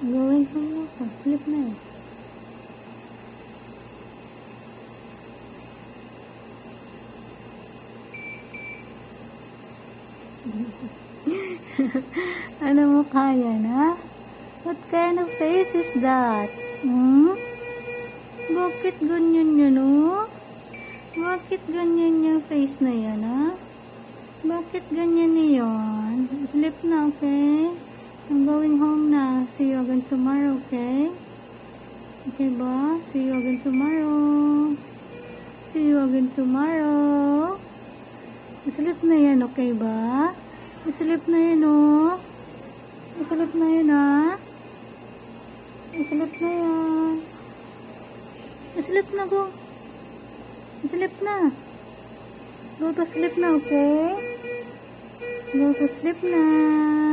Going home na ako. Sleep na eh. Ano mukha yan, ha? What kind of face is that? Bakit ganyan yan, oh? Bakit ganyan yung face na yan, ha? Bakit ganyan yan? Sleep na, okay? I'm going home na. See you again tomorrow, okay? Okay ba? See you again tomorrow. See you again tomorrow. Sleep na yan, okay ba? Sleep na yan, oh. Sleep na yan, ha? Sleep na yan. Sleep na, go. Sleep na. Go to sleep na, okay? Go to sleep na.